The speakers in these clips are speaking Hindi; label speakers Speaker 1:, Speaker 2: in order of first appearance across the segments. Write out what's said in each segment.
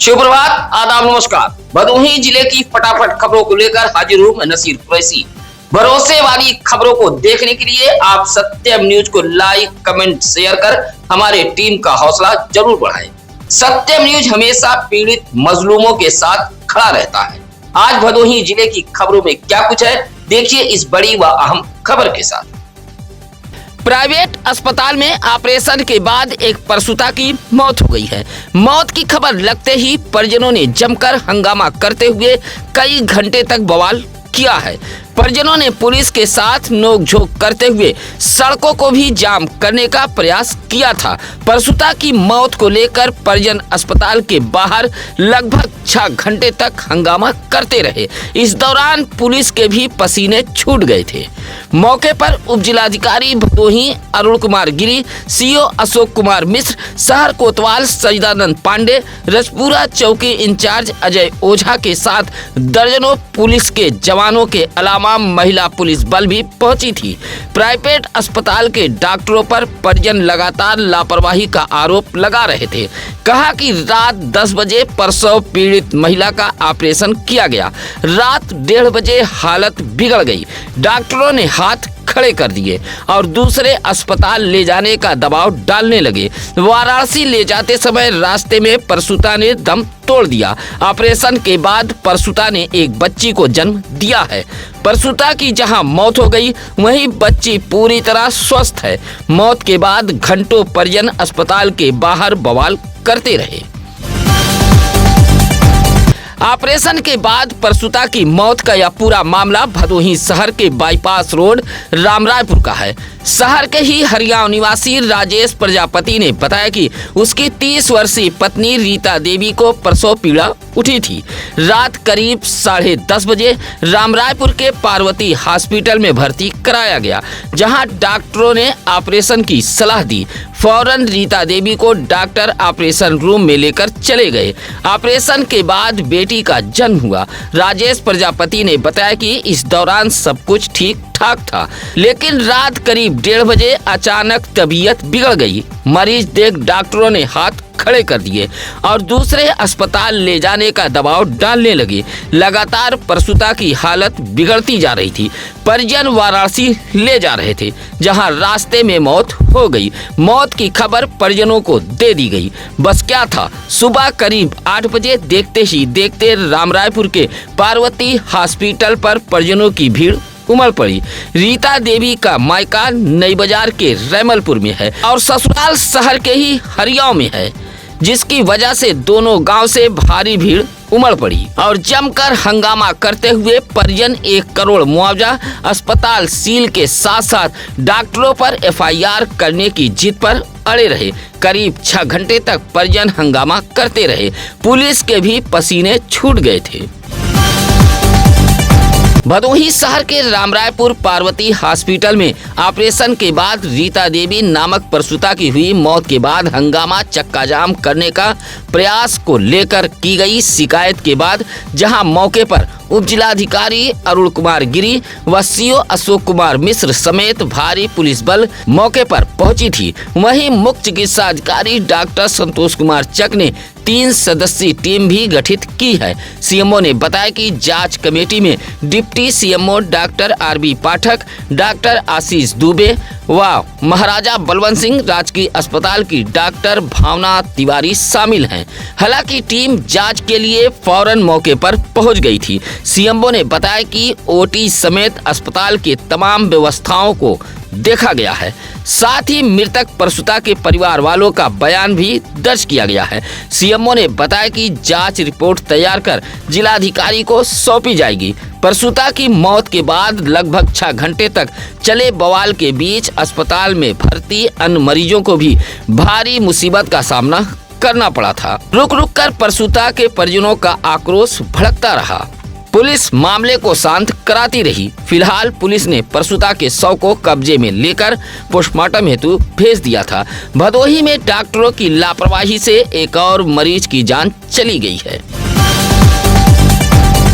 Speaker 1: शुभ प्रभात, आदाब, नमस्कार। भदोही जिले की फटाफट खबरों को लेकर हाजिर हूं मैं नसीर कुरैशी। भरोसे वाली खबरों को देखने के लिए आप सत्यम न्यूज को लाइक, कमेंट, शेयर कर हमारे टीम का हौसला जरूर बढ़ाएं। सत्यम न्यूज हमेशा पीड़ित मजलूमों के साथ खड़ा रहता है। आज भदोही जिले की खबरों में क्या कुछ है, देखिए इस बड़ी व अहम खबर के साथ। प्राइवेट अस्पताल में ऑपरेशन के बाद एक प्रसूता की मौत हो गई है। मौत की खबर लगते ही परिजनों ने जमकर हंगामा करते हुए कई घंटे तक बवाल किया है। परिजनों ने पुलिस के साथ नोकझोंक करते हुए सड़कों को भी जाम करने का प्रयास किया था। प्रसूता की मौत को लेकर परिजन अस्पताल के बाहर लगभग 6 घंटे तक हंगामा करते रहे। इस दौरान पुलिस के भी पसीने छूट गए थे। मौके पर उप जिलाधिकारी भदोही अरुण कुमार गिरी, सीओ अशोक कुमार मिश्र, शहर कोतवाल सजिदानंद पांडे, रजपुरा चौकी इंचार्ज अजय ओझा के साथ दर्जनों पुलिस के जवानों के अलावा महिला पुलिस बल भी पहुंची थी। प्राइवेट अस्पताल के डॉक्टरों पर परिजन लगातार लापरवाही का आरोप लगा रहे थे। कहा कि रात 10 बजे प्रसव पीड़ित महिला का ऑपरेशन किया गया। रात 1:30 बजे हालत बिगड़ गई। डॉक्टरों ने हाथ खड़े कर दिए और दूसरे अस्पताल ले जाने का दबाव डालने लगे। वाराणसी ले जाते समय रास्ते में प्रसूता ने दम तोड़ दिया। ऑपरेशन के बाद प्रसूता ने एक बच्ची को जन्म दिया है। प्रसूता की जहां मौत हो गई, वहीं बच्ची पूरी तरह स्वस्थ है। मौत के बाद घंटों परिजन अस्पताल के बाहर बवाल करते रहे। ऑपरेशन के बाद प्रसूता की मौत का यह पूरा मामला भदोही शहर के बाईपास रोड रामरायपुर का है। शहर के ही हरियाणा निवासी राजेश प्रजापति ने बताया कि उसकी 30 वर्षीय पत्नी रीता देवी को प्रसव पीड़ा उठी थी। रात करीब 10:30 बजे रामरायपुर के पार्वती हॉस्पिटल में भर्ती कराया गया, जहां डॉक्टरों ने ऑपरेशन की सलाह दी। फौरन रीता देवी को डॉक्टर ऑपरेशन रूम में लेकर चले गए। ऑपरेशन के बाद बेटी का जन्म हुआ। राजेश प्रजापति ने बताया कि इस दौरान सब कुछ ठीक ठाक था, लेकिन रात करीब 1:30 बजे अचानक तबीयत बिगड़ गई। मरीज देख डॉक्टरों ने हाथ खड़े कर दिए और दूसरे अस्पताल ले जाने का दबाव डालने लगे। लगातार प्रसूता की हालत बिगड़ती जा रही थी। परिजन वाराणसी ले जा रहे थे, जहां रास्ते में मौत हो गई। मौत की खबर परिजनों को दे दी गई। बस क्या था, सुबह करीब 8 बजे देखते ही देखते रामरायपुर के पार्वती हॉस्पिटल पर परिजनों की भीड़ उमड़ पड़ी। रीता देवी का मायका नई बाजार के रैमलपुर में है और ससुराल शहर के ही हरियाणा में है, जिसकी वजह से दोनों गांव से भारी भीड़ उमड़ पड़ी और जमकर हंगामा करते हुए परिजन 1 करोड़ मुआवजा, अस्पताल सील के साथ साथ डॉक्टरों पर FIR करने की जिद पर अड़े रहे। करीब 6 घंटे तक परिजन हंगामा करते रहे। पुलिस के भी पसीने छूट गए थे। भदोही शहर के रामरायपुर पार्वती हॉस्पिटल में ऑपरेशन के बाद रीता देवी नामक प्रसूता की हुई मौत के बाद हंगामा चक्का जाम करने का प्रयास को लेकर की गई शिकायत के बाद जहां मौके पर उप जिलाधिकारी अरुण कुमार गिरी व सीओ अशोक कुमार मिश्र समेत भारी पुलिस बल मौके पर पहुंची थी, वहीं मुख्य चिकित्सा अधिकारी डॉक्टर संतोष कुमार चक ने 3 सदस्यीय टीम भी गठित की है। सीएमओ ने बताया कि जांच कमेटी में डिप्टी सीएमओ डॉक्टर RB पाठक, डॉक्टर आशीष दुबे व महाराजा बलवंत सिंह राजकीय अस्पताल की डॉक्टर भावना तिवारी शामिल हैं। हालांकि टीम जांच के लिए फौरन मौके पर पहुंच गई थी। सीएमओ ने बताया कि OT समेत अस्पताल के तमाम व्यवस्थाओं को देखा गया है। साथ ही मृतक प्रसूता के परिवार वालों का बयान भी दर्ज किया गया है। सीएमओ ने बताया कि जांच रिपोर्ट तैयार कर जिलाधिकारी को सौंपी जाएगी। प्रसूता की मौत के बाद लगभग 6 घंटे तक चले बवाल के बीच अस्पताल में भर्ती अन्य मरीजों को भी भारी मुसीबत का सामना करना पड़ा था। रुक रुक कर प्रसूता के परिजनों का आक्रोश भड़कता रहा। पुलिस मामले को शांत कराती रही। फिलहाल पुलिस ने प्रसूता के शव को कब्जे में लेकर पोस्टमार्टम हेतु भेज दिया था। भदोही में डॉक्टरों की लापरवाही से एक और मरीज की जान चली गई है।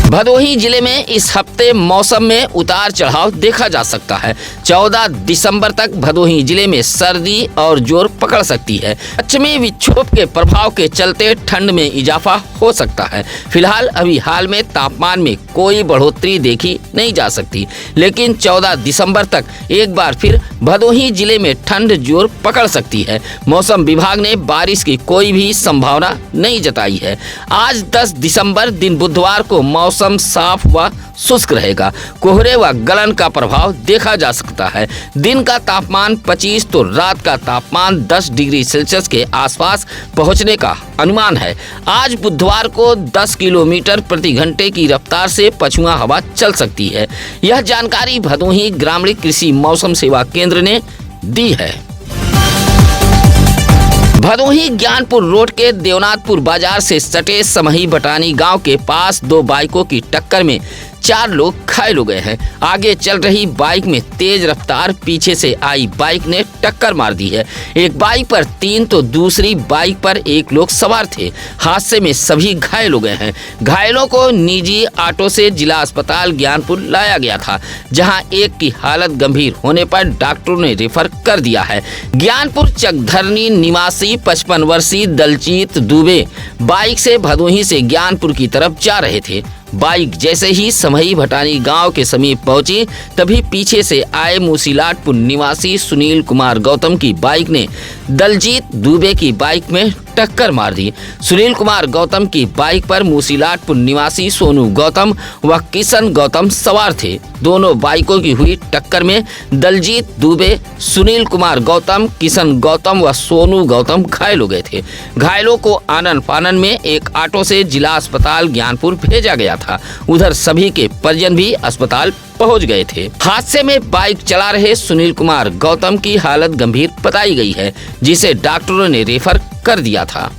Speaker 1: भदोही जिले में इस हफ्ते मौसम में उतार चढ़ाव देखा जा सकता है। 14 दिसंबर तक भदोही जिले में सर्दी और जोर पकड़ सकती है। पश्चिमी विक्षोभ के प्रभाव के चलते ठंड में इजाफा हो सकता है। फिलहाल अभी हाल में तापमान में कोई बढ़ोतरी देखी नहीं जा सकती, लेकिन 14 दिसंबर तक एक बार फिर भदोही जिले में ठंड जोर पकड़ सकती है। मौसम विभाग ने बारिश की कोई भी संभावना नहीं जताई है। आज 10 दिसंबर दिन बुधवार को मौसम साफ व शुष्क रहेगा। कोहरे व गलन का प्रभाव देखा जा सकता है। दिन का तापमान 25 तो रात का तापमान 10 डिग्री सेल्सियस के आसपास पहुंचने का अनुमान है। आज बुधवार को 10 किलोमीटर प्रति घंटे की रफ्तार से पछुआ हवा चल सकती है। यह जानकारी भदोही ग्रामीण कृषि मौसम सेवा केंद्र ने दी है। भदोही ज्ञानपुर रोड के देवनाथपुर बाजार से सटे समही बटानी गांव के पास दो बाइकों की टक्कर में 4 लोग घायल हो गए हैं। आगे चल रही बाइक में तेज रफ्तार पीछे से आई बाइक ने टक्कर मार दी है। एक बाइक पर 3 तो दूसरी बाइक पर 1 लोग सवार थे। हादसे में सभी घायल हो गए हैं। घायलों को निजी ऑटो से जिला अस्पताल ज्ञानपुर लाया गया था, जहां एक की हालत गंभीर होने पर डॉक्टरों ने रेफर कर दिया है। ज्ञानपुर चकधरनी निवासी 55 वर्षीय दलजीत दुबे बाइक से भदोही से ज्ञानपुर की तरफ जा रहे थे। बाइक जैसे ही समही भटानी गांव के समीप पहुंची, तभी पीछे से आए मूसीलाटपुर निवासी सुनील कुमार गौतम की बाइक ने दलजीत दुबे की बाइक में टक्कर मार दी। सुनील कुमार गौतम की बाइक पर मूसीलाटपुर निवासी सोनू गौतम व किशन गौतम सवार थे। दोनों बाइकों की हुई टक्कर में दलजीत दुबे, सुनील कुमार गौतम, किशन गौतम व सोनू गौतम घायल हो गए थे। घायलों को आनन फानन में एक ऑटो से जिला अस्पताल ज्ञानपुर भेजा गया था। उधर सभी के परिजन भी अस्पताल पहुंच गए थे। हादसे में बाइक चला रहे सुनील कुमार गौतम की हालत गंभीर बताई गई है, जिसे डॉक्टरों ने रेफर कर दिया था।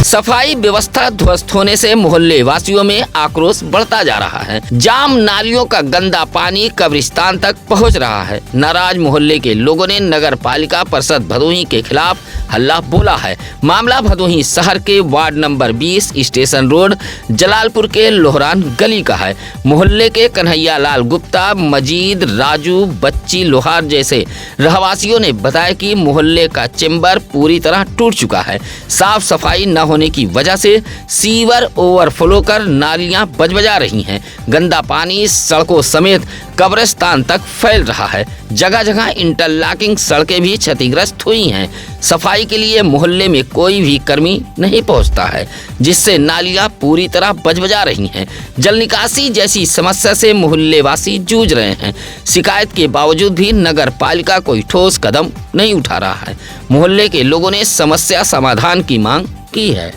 Speaker 1: सफाई व्यवस्था ध्वस्त होने से मोहल्ले वासियों में आक्रोश बढ़ता जा रहा है। जाम नालियों का गंदा पानी कब्रिस्तान तक पहुंच रहा है। नाराज मोहल्ले के लोगों ने नगर पालिका परिषद भदोही के खिलाफ हल्ला बोला है। मामला भदोही शहर के ward number 20 station road Jalalpur के लोहरान गली का है। मोहल्ले के कन्हैया लाल गुप्ता, मजीद, राजू, बच्ची लोहार जैसे रहवासियों ने बताया कि मोहल्ले का चेंबर पूरी तरह टूट चुका है। साफ सफाई न होने की वजह से सीवर ओवरफ्लो कर नालियां बजबजा रही हैं। गंदा पानी सड़कों समेत कब्रिस्तान तक फैल रहा है। जगह जगह इंटरलॉकिंग सड़कें भी क्षतिग्रस्त हुई हैं। सफाई के लिए मोहल्ले में कोई भी कर्मी नहीं पहुंचता है, जिससे नालियां पूरी तरह बजबजा रही हैं। जल निकासी जैसी समस्या से मोहल्ले वासी जूझ रहे हैं। शिकायत के बावजूद भी नगर पालिका कोई ठोस कदम नहीं उठा रहा है। मोहल्ले के लोगों ने समस्या समाधान की मांग की है।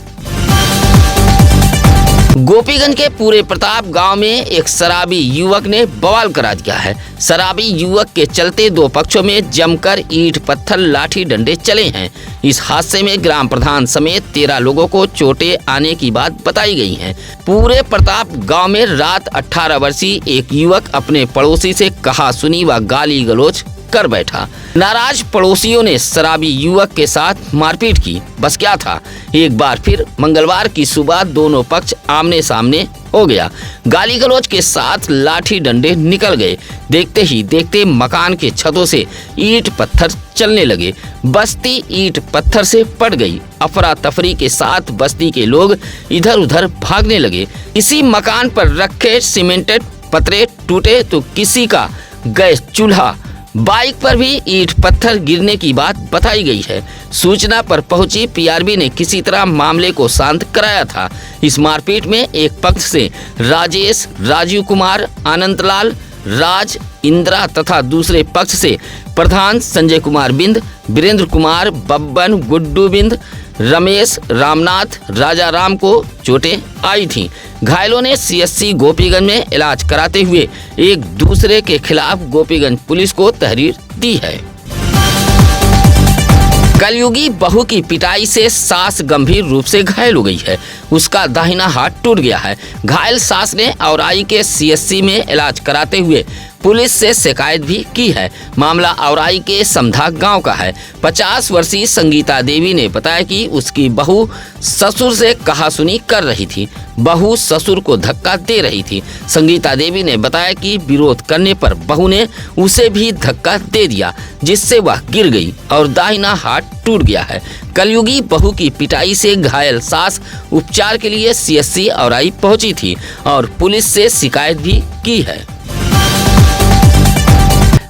Speaker 1: गोपीगंज के पूरे प्रताप गांव में एक शराबी युवक ने बवाल करा दिया है। शराबी युवक के चलते दो पक्षों में जमकर ईंट पत्थर लाठी डंडे चले हैं। इस हादसे में ग्राम प्रधान समेत 13 लोगों को चोटें आने की बात बताई गई है। पूरे प्रताप गांव में रात 18 वर्षीय एक युवक अपने पड़ोसी से कहा सुनी व गाली गलौज कर बैठा। नाराज पड़ोसियों ने शराबी युवक के साथ मारपीट की। बस क्या था, एक बार फिर मंगलवार की सुबह दोनों पक्ष आमने सामने हो गया। गाली गलौज के साथ लाठी डंडे निकल गए। देखते ही देखते मकान के छतों से ईंट पत्थर चलने लगे। बस्ती ईंट पत्थर से पट गई। अफरा तफरी के साथ बस्ती के लोग इधर उधर भागने लगे। इसी मकान पर रखे सीमेंटेड पतरे टूटे तो किसी का गैस चूल्हा, बाइक पर भी ईंट पत्थर गिरने की बात बताई गई है। सूचना पर पहुंची पीआरबी ने किसी तरह मामले को शांत कराया था। इस मारपीट में एक पक्ष से राजेश, राजीव कुमार, आनंदलाल, राज, इंदिरा तथा दूसरे पक्ष से प्रधान संजय कुमार बिंद, वीरेंद्र कुमार, बब्बन, गुड्डू बिंद, रमेश, रामनाथ, राजा राम को चोटें आई थीं। घायलों ने सीएससी गोपीगंज में इलाज कराते हुए एक दूसरे के खिलाफ गोपीगंज पुलिस को तहरीर दी है। कलयुगी बहू की पिटाई से सास गंभीर रूप से घायल हो गई है। उसका दाहिना हाथ टूट गया है। घायल सास ने औराई के सीएससी में इलाज कराते हुए पुलिस से शिकायत भी की है। मामला औराई के समधा गांव का है। 50 वर्षीय संगीता देवी ने बताया कि उसकी बहू ससुर से कहासुनी कर रही थी। बहू ससुर को धक्का दे रही थी। संगीता देवी ने बताया कि विरोध करने पर बहू ने उसे भी धक्का दे दिया, जिससे वह गिर गई और दाहिना हाथ टूट गया है। कलयुगी बहू की पिटाई से घायल सास उपचार के लिए CHC औराई पहुंची थी और पुलिस से शिकायत भी की है।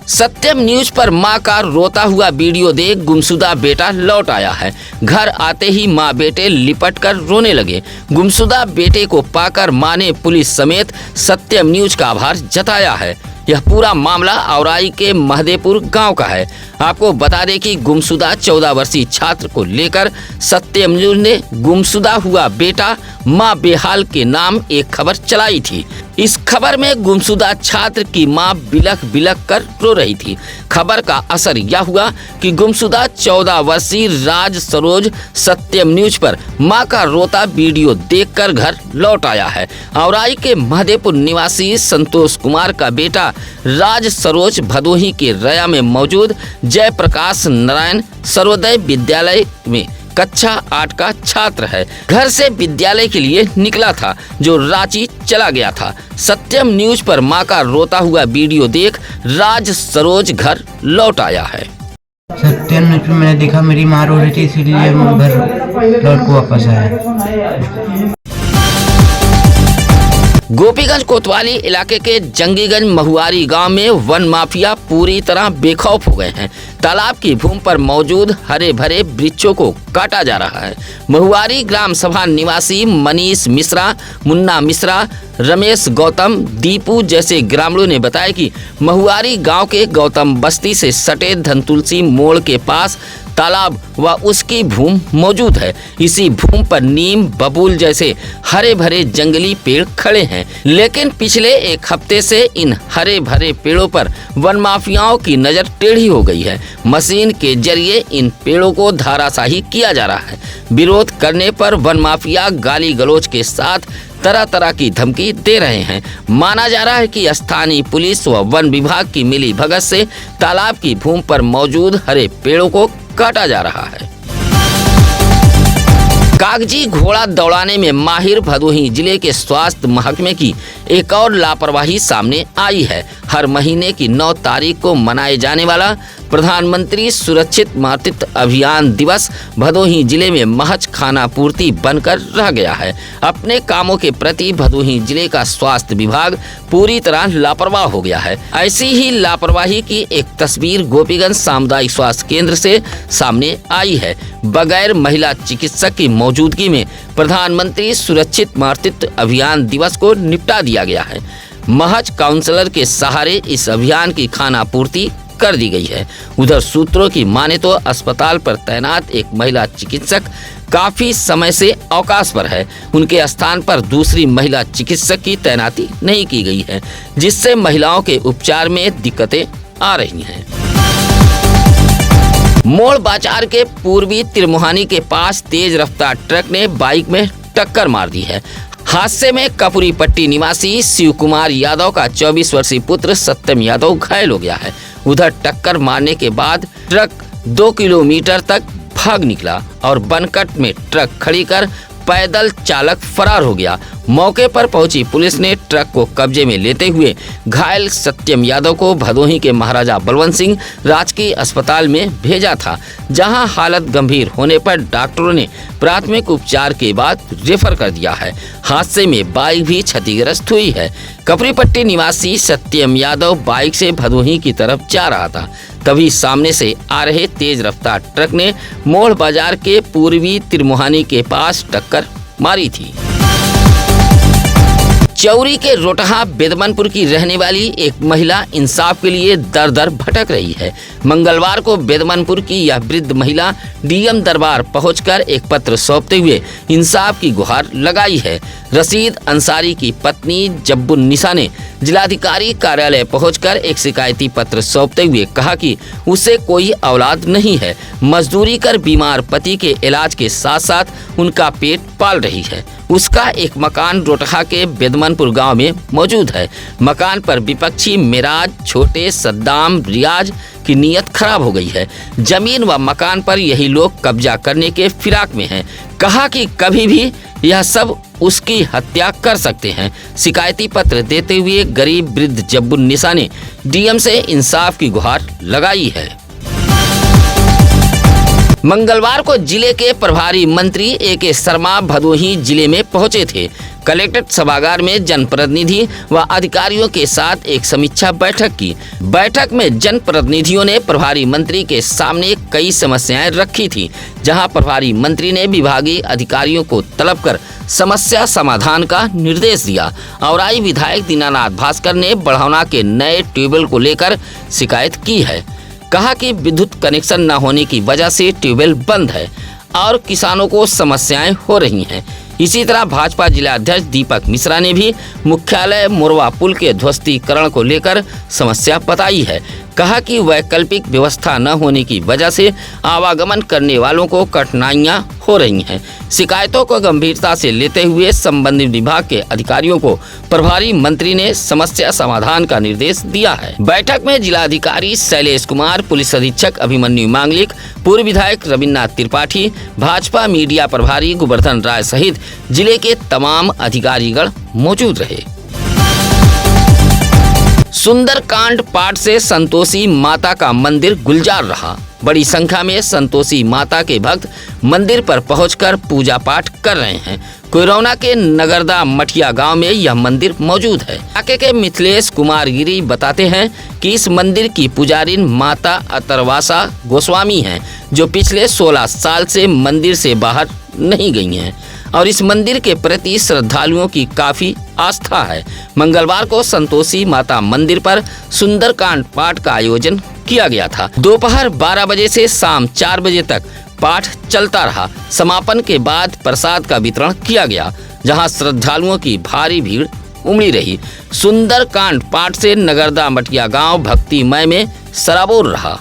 Speaker 1: सत्यम न्यूज पर मां का रोता हुआ वीडियो देख गुमशुदा बेटा लौट आया है। घर आते ही मां बेटे लिपट कर रोने लगे। गुमशुदा बेटे को पाकर मां ने पुलिस समेत सत्यम न्यूज का आभार जताया है। यह पूरा मामला औराई के महदेपुर गांव का है। आपको बता दें कि गुमशुदा 14 वर्षीय छात्र को लेकर सत्यम न्यूज ने गुमशुदा हुआ बेटा मां बेहाल के नाम एक खबर चलाई थी। इस खबर में गुमशुदा छात्र की मां बिलख बिलख कर रो रही थी। खबर का असर यह हुआ कि गुमशुदा 14 वर्षीय राज सरोज सत्यम न्यूज पर मां का रोता वीडियो देखकर घर लौट आया है। औराई के महदेपुर निवासी संतोष कुमार का बेटा राज सरोज भदोही के रया में मौजूद जयप्रकाश नारायण सर्वोदय विद्यालय में कक्षा 8 का छात्र है। घर से विद्यालय के लिए निकला था जो रांची चला गया था। सत्यम न्यूज पर मां का रोता हुआ वीडियो देख राज सरोज घर लौट आया है।
Speaker 2: सत्यम न्यूज में मैंने देखा मेरी मां रो रही थी, इसीलिए मैं घर लौट को वापस आया।
Speaker 1: गोपीगंज कोतवाली इलाके के जंगीगंज महुआरी गांव में वन माफिया पूरी तरह बेखौफ हो गए हैं। तालाब की भूमि पर मौजूद हरे भरे वृक्षों को काटा जा रहा है। महुआरी ग्राम सभा निवासी मनीष मिश्रा, मुन्ना मिश्रा, रमेश गौतम, दीपू जैसे ग्रामीणों ने बताया कि महुआरी गांव के गौतम बस्ती से सटे धनतुलसी मोड़ के पास तालाब व उसकी भूमि मौजूद है। इसी भूमि पर नीम, बबूल जैसे हरे भरे जंगली पेड़ खड़े हैं, लेकिन पिछले एक हफ्ते से इन हरे भरे पेड़ों पर वन माफियाओं की नजर टेढ़ी हो गई है। मशीन के जरिए इन पेड़ों को धाराशाही किया जा रहा है। विरोध करने पर वन माफिया गाली गलौज के साथ तरह तरह की धमकी दे रहे हैं। माना जा रहा है कि स्थानीय पुलिस व वन विभाग की मिली भगत से तालाब की भूमि पर मौजूद हरे पेड़ों को काटा जा रहा है। कागजी घोड़ा दौड़ाने में माहिर भदोही जिले के स्वास्थ्य महकमे की एक और लापरवाही सामने आई है। हर महीने की 9 तारीख को मनाए जाने वाला प्रधानमंत्री सुरक्षित मातृत्व अभियान दिवस भदोही जिले में महज खाना पूर्ति बनकर रह गया है। अपने कामों के प्रति भदोही जिले का स्वास्थ्य विभाग पूरी तरह लापरवाह हो गया है। ऐसी ही लापरवाही की एक तस्वीर गोपीगंज सामुदायिक स्वास्थ्य केंद्र से सामने आई है। बगैर महिला चिकित्सक की मौजूदगी में प्रधानमंत्री सुरक्षित मातृत्व अभियान दिवस को निपटा दिया गया है। महज काउंसलर के सहारे इस अभियान की खाना पूर्ति कर दी गई है। उधर सूत्रों की माने तो अस्पताल पर तैनात एक महिला चिकित्सक काफी समय से अवकाश पर है। उनके स्थान पर दूसरी महिला चिकित्सक की तैनाती नहीं की गई है, जिससे महिलाओं के उपचार में दिक्कतें आ रही हैं। मोड़ बाजार के पूर्वी तिरमुहानी के पास तेज रफ्तार ट्रक ने बाइक में टक्कर मार दी है। हादसे में कपूरी पट्टी निवासी शिव कुमार यादव का 24 वर्षीय पुत्र सत्यम यादव घायल हो गया है। उधर टक्कर मारने के बाद ट्रक 2 किलोमीटर तक भाग निकला और बनकट में ट्रक खड़ी कर पैदल चालक फरार हो गया। मौके पर पहुंची पुलिस ने ट्रक को कब्जे में लेते हुए घायल सत्यम यादव को भदोही के महाराजा बलवंत सिंह राजकीय अस्पताल में भेजा था, जहां हालत गंभीर होने पर डॉक्टरों ने प्राथमिक उपचार के बाद रेफर कर दिया है। हादसे में बाइक भी क्षतिग्रस्त हुई है। कपरीपट्टी निवासी सत्यम यादव बाइक से भदोही की तरफ जा रहा था, तभी सामने से आ रहे तेज रफ्तार ट्रक ने मोड़ बाजार के पूर्वी तिरमुहानी के पास टक्कर मारी थी। चौरी के रोटहा बेदमनपुर की रहने वाली एक महिला इंसाफ के लिए दर दर भटक रही है। मंगलवार को बेदमनपुर की यह वृद्ध महिला डीएम दरबार पहुंचकर एक पत्र सौंपते हुए इंसाफ की गुहार लगाई है। रशीद अंसारी की पत्नी जब्बुन्निसा ने जिलाधिकारी कार्यालय पहुंचकर एक शिकायती पत्र सौंपते हुए कहा कि उसे कोई औलाद नहीं है, मजदूरी कर बीमार पति के इलाज के साथ साथ उनका पेट पाल रही है। उसका एक मकान रोटहा के बेदमनपुर गांव में मौजूद है। मकान पर विपक्षी मिराज, छोटे, सद्दाम, रियाज की नीयत खराब हो गई है। जमीन व मकान पर यही लोग कब्जा करने के फिराक में हैं। कहा कि कभी भी यह सब उसकी हत्या कर सकते हैं। शिकायती पत्र देते हुए गरीब वृद्ध जब्बुन्निसा ने डीएम से इंसाफ की गुहार लगाई है। मंगलवार को जिले के प्रभारी मंत्री ए.के. शर्मा भदोही जिले में पहुंचे थे। कलेक्ट्रेट सभागार में जनप्रतिनिधि व अधिकारियों के साथ एक समीक्षा बैठक की। बैठक में जनप्रतिनिधियों ने प्रभारी मंत्री के सामने कई समस्याएं रखी थी, जहां प्रभारी मंत्री ने विभागीय अधिकारियों को तलब कर समस्या समाधान का निर्देश दिया। औराई विधायक दीनानाथ भास्कर ने बढ़ौना के नए ट्यूबवेल को लेकर शिकायत की है। कहा कि विद्युत कनेक्शन न होने की वजह से ट्यूबवेल बंद है और किसानों को समस्याएं हो रही हैं। इसी तरह भाजपा जिला अध्यक्ष दीपक मिश्रा ने भी मुख्यालय मोरवा पुल के ध्वस्तीकरण को लेकर समस्या बताई है। कहा कि वैकल्पिक व्यवस्था न होने की वजह से आवागमन करने वालों को कठिनाइयां हो रही हैं। शिकायतों को गंभीरता से लेते हुए संबंधित विभाग के अधिकारियों को प्रभारी मंत्री ने समस्या समाधान का निर्देश दिया है। बैठक में जिलाधिकारी शैलेश कुमार, पुलिस अधीक्षक अभिमन्यु मांगलिक, पूर्व विधायक रविन्द्रनाथ त्रिपाठी, भाजपा मीडिया प्रभारी गोवर्धन राय सहित जिले के तमाम अधिकारीगण मौजूद रहे। सुंदरकांड पाठ से संतोषी माता का मंदिर गुलजार रहा। बड़ी संख्या में संतोषी माता के भक्त मंदिर पर पहुंचकर पूजा पाठ कर रहे हैं। कोयरौना के नगरदा मठिया गांव में यह मंदिर मौजूद है। इलाके के मिथिलेश कुमार गिरी बताते हैं कि इस मंदिर की पुजारिन माता अतरवासा गोस्वामी हैं, जो पिछले 16 साल से मंदिर से बाहर नहीं गई हैं और इस मंदिर के प्रति श्रद्धालुओं की काफी आस्था है। मंगलवार को संतोषी माता मंदिर पर सुंदरकांड पाठ का आयोजन किया गया था। दोपहर 12 बजे से शाम 4 बजे तक पाठ चलता रहा। समापन के बाद प्रसाद का वितरण किया गया, जहां श्रद्धालुओं की भारी भीड़ उमड़ी रही। सुंदरकांड पाठ से नगरदा मठिया गांव भक्तिमय में सराबोर रहा।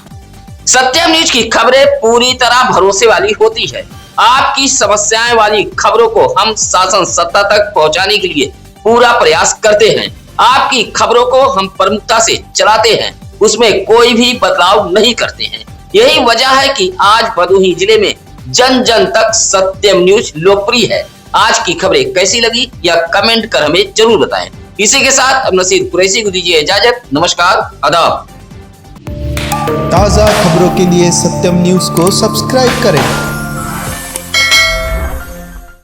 Speaker 3: सत्यम न्यूज की खबरें पूरी तरह भरोसे वाली होती है। आपकी समस्याएं वाली खबरों को हम शासन सत्ता तक पहुंचाने के लिए पूरा प्रयास करते हैं। आपकी खबरों को हम प्रमुखता से चलाते हैं, उसमें कोई भी बदलाव नहीं करते हैं। यही वजह है कि आज भदोही जिले में जन जन तक सत्यम न्यूज लोकप्रिय है। आज की खबरें कैसी लगी या कमेंट कर हमें जरूर बताएं। इसी के साथ अब नसीर कुरैशी को दीजिए इजाजत। नमस्कार, आदाब।
Speaker 4: ताज़ा खबरों के लिए सत्यम न्यूज को सब्सक्राइब करें